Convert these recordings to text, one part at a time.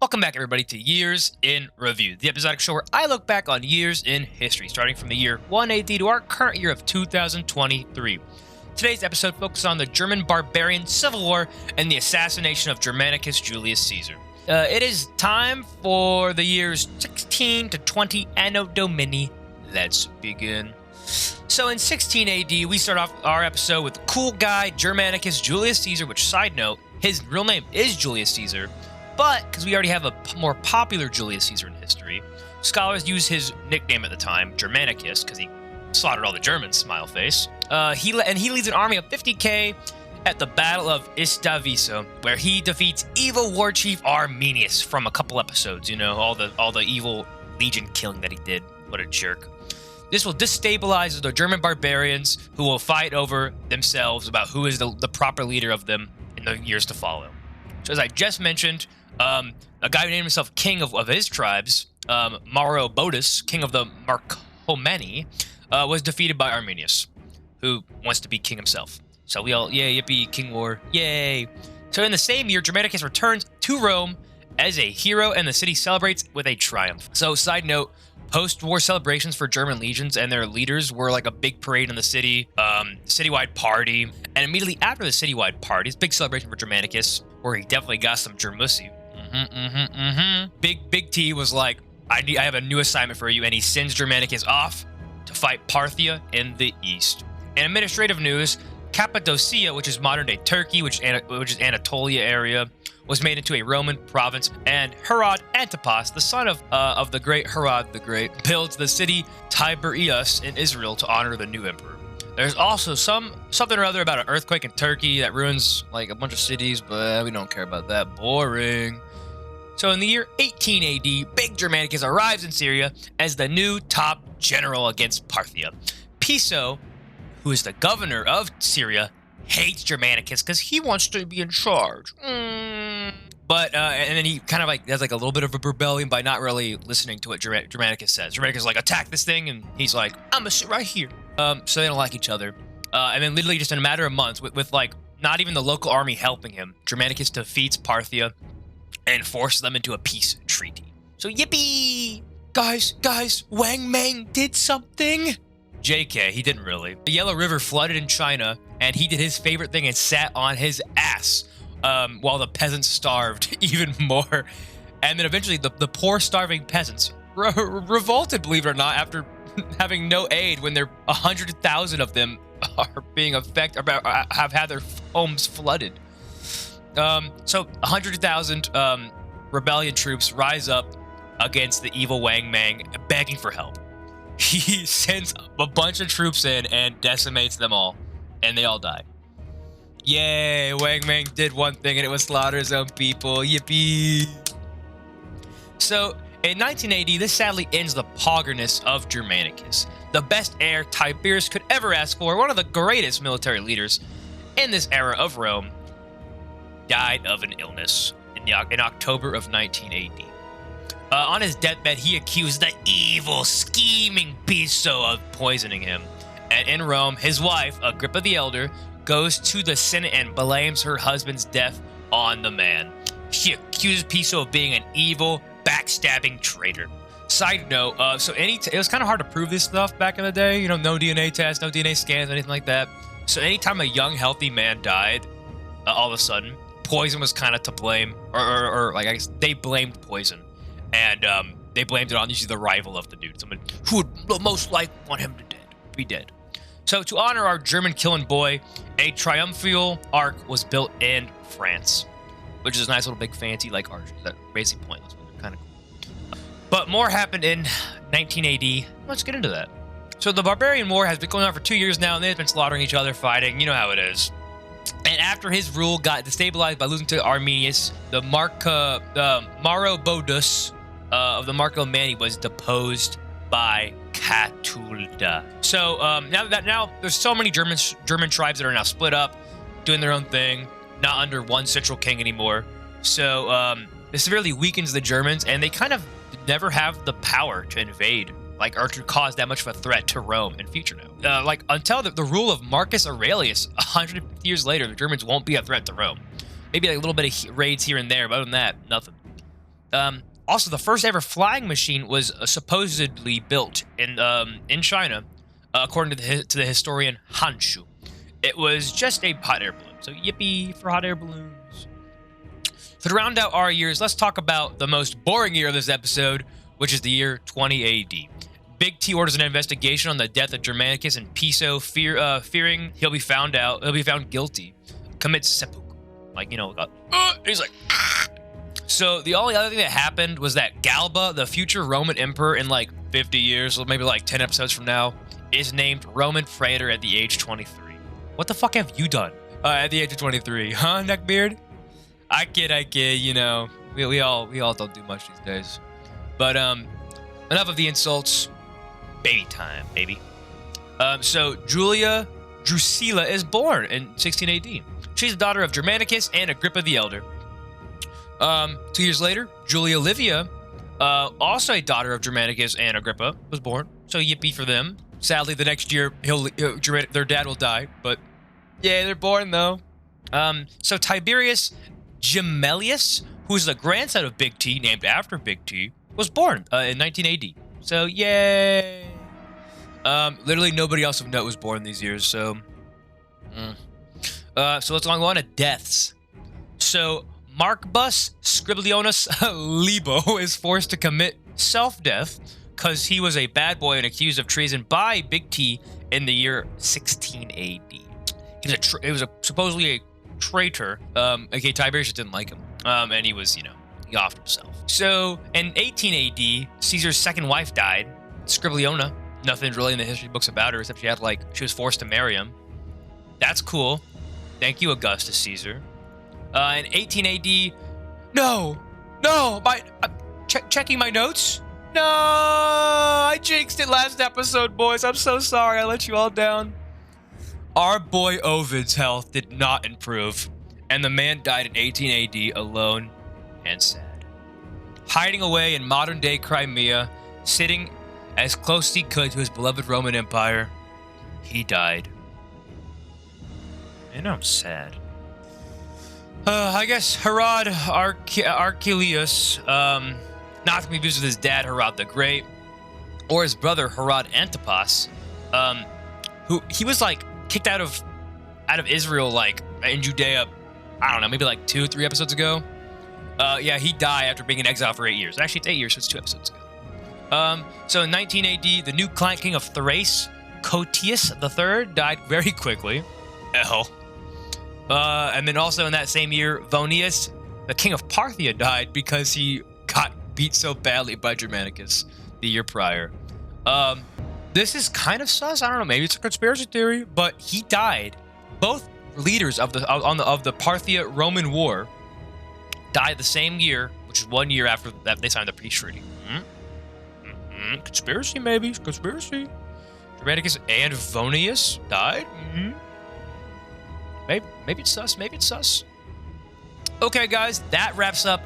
Welcome back, everybody, to Years in Review, the episodic show where I look back on years in history, starting from the year 1 AD to our current year of 2023. Today's episode focuses on the German Barbarian Civil War and the assassination of Germanicus Julius Caesar. It is time for the years 16 to 20 Anno Domini. Let's begin. So in 16 AD, we start off our episode with the cool guy Germanicus Julius Caesar, which, side note, his real name is Julius Caesar. But, because we already have a more popular Julius Caesar in history, scholars use his nickname at the time, Germanicus, because he slaughtered all the Germans, smile face. He leads an army of 50k at the Battle of Istaviso, where he defeats evil war chief Arminius from a couple episodes, you know, all the evil legion killing that he did. What a jerk. This will destabilize the German barbarians, who will fight over themselves about who is the proper leader of them in the years to follow. So as I just mentioned, a guy who named himself king of his tribes, Maroboduus, king of the Marcomanni, was defeated by Arminius, who wants to be king himself. So we all, yay, yippee, king war, yay. So in the same year, Germanicus returns to Rome as a hero, and the city celebrates with a triumph. So side note, post-war celebrations for German legions and their leaders were like a big parade in the city, citywide party, and immediately after the citywide party, it's a big celebration for Germanicus, where he definitely got some Germussy. Big T was like, I have a new assignment for you, and he sends Germanicus off to fight Parthia in the east. In administrative news, Cappadocia, which is modern-day Turkey, which is Anatolia area, was made into a Roman province, and Herod Antipas, the son of the great Herod the Great, builds the city Tiberias in Israel to honor the new emperor. There's also something or other about an earthquake in Turkey that ruins like a bunch of cities, but we don't care about that. Boring. So in the year 18 AD, Big Germanicus arrives in Syria as the new top general against Parthia. Piso, who is the governor of Syria, hates Germanicus because he wants to be in charge. But and then he kind of like has like a little bit of a rebellion by not really listening to what Germanicus says. Germanicus is like, attack this thing, and he's like, I'm gonna sit right here. So they don't like each other. And then literally just in a matter of months, with like not even the local army helping him, Germanicus defeats Parthia and forces them into a peace treaty. So yippee! Guys, Wang Mang did something? JK, he didn't really. The Yellow River flooded in China, and he did his favorite thing and sat on his ass while the peasants starved even more. And then eventually the poor starving peasants revolted, believe it or not, after having no aid when 100,000 of them are being affected, have had their homes flooded. So 100,000 rebellion troops rise up against the evil Wang Mang, begging for help. He sends a bunch of troops in and decimates them all, and they all die. Yay, Wang Mang did one thing, and it was slaughter his own people. Yippee! So, in 1980, this sadly ends the poggerness of Germanicus. The best heir Tiberius could ever ask for, one of the greatest military leaders in this era of Rome, died of an illness in October of 1980. On his deathbed, he accused the evil, scheming Piso of poisoning him. And in Rome, his wife, Agrippa the Elder, goes to the Senate and blames her husband's death on the man. She accuses Piso of being an evil, backstabbing traitor. Side note, it was kind of hard to prove this stuff back in the day. You know, no DNA tests, no DNA scans, anything like that. So anytime a young, healthy man died, all of a sudden, poison was kind of to blame, or like I guess they blamed poison, and they blamed it on usually the rival of the dude, someone who would most likely want him to be dead. So to honor our German killing boy, a triumphal arch was built in France, which is a nice little big fancy like arch. That basically pointless, but kind of cool. But more happened in 1980. Let's get into that. So the Barbarian War has been going on for 2 years now, and they've been slaughtering each other, fighting. You know how it is. And after his rule got destabilized by losing to Arminius, the Maroboduus of the Marcomanni was deposed by Catulda. So now there's so many German tribes that are now split up, doing their own thing, not under one central king anymore. So this severely weakens the Germans, and they kind of never have the power to invade, or to cause that much of a threat to Rome in future now. Until the rule of Marcus Aurelius, 150 years later, the Germans won't be a threat to Rome. Maybe like a little bit of raids here and there, but other than that, nothing. Also, the first ever flying machine was supposedly built in China, according to the historian Han Shu. It was just a hot air balloon. So yippee for hot air balloons. So to round out our years, let's talk about the most boring year of this episode, which is the year 20 AD. Big T orders an investigation on the death of Germanicus, and Piso, fearing he'll be found guilty, commits seppuku. Like, you know, he's like, ah! So the only other thing that happened was that Galba, the future Roman emperor in like 50 years, or maybe like 10 episodes from now, is named Roman Praetor at the age 23. What the fuck have you done at the age of 23? Huh, Neckbeard? I kid, you know, we all don't do much these days. But enough of the insults. Baby time, baby. So Julia Drusilla is born in 16 AD. She's the daughter of Germanicus and Agrippa the Elder. 2 years later, Julia Livia, also a daughter of Germanicus and Agrippa, was born. So yippee for them. Sadly, the next year their dad will die, but yeah, they're born though. So Tiberius Gemellus, who's the grandson of Big T, named after Big T, was born in 19 AD. So yay! Literally nobody else of note was born these years. So, so let's go on to deaths. So Marcbus Scriblionus Libo is forced to commit self-death because he was a bad boy and accused of treason by Big T in the year 16 AD. He was supposedly a traitor. Okay, Tiberius didn't like him, and he was, you know, he offed himself. So in 18 AD, Caesar's second wife died, Scribliona. Nothing really in the history books about her except she was forced to marry him. That's cool. Thank you, Augustus Caesar. In 18 AD, no, checking my notes. No, I jinxed it last episode, boys. I'm so sorry. I let you all down. Our boy Ovid's health did not improve, and the man died in 18 AD alone and sad. Hiding away in modern-day Crimea, sitting as close as he could to his beloved Roman Empire, he died. And I'm sad. I guess Herod Archelaus, not to be confused with his dad Herod the Great, or his brother Herod Antipas, who he was like kicked out of Israel, like in Judea, I don't know, maybe like 2-3 episodes ago. Yeah, he died after being in exile for 8 years. Actually, it's 8 years, so it's 2 episodes ago. So in 19 AD, the new client king of Thrace, Cotius III, died very quickly. And then also in that same year, Vonius, the king of Parthia, died because he got beat so badly by Germanicus the year prior. This is kind of sus. I don't know. Maybe it's a conspiracy theory, but he died. Both leaders of the Parthia Roman War died the same year, which is 1 year after that they signed the peace treaty. Conspiracy, maybe. Conspiracy. Germanicus and Vonius died. Maybe it's sus. Maybe it's sus. Okay, guys, that wraps up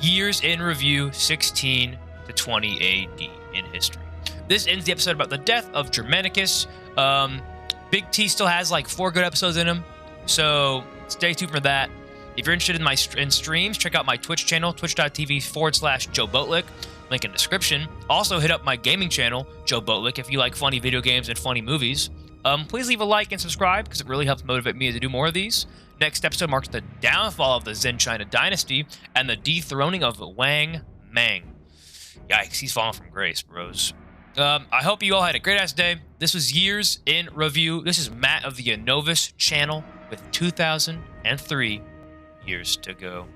years in review 16 to 20 AD in history. This ends the episode about the death of Germanicus. Big T still has like 4 good episodes in him, so stay tuned for that. If you're interested in my streams, check out my Twitch channel, twitch.tv/Joe Boatlick. Link in description. Also, hit up my gaming channel, Joe Boatlick, if you like funny video games and funny movies. Please leave a like and subscribe because it really helps motivate me to do more of these. Next episode marks the downfall of the Zhen China dynasty and the dethroning of Wang Mang. Yikes, he's fallen from grace, bros. I hope you all had a great-ass day. This was Years in Review. This is Matt of the Anovis channel with 2003 years to go.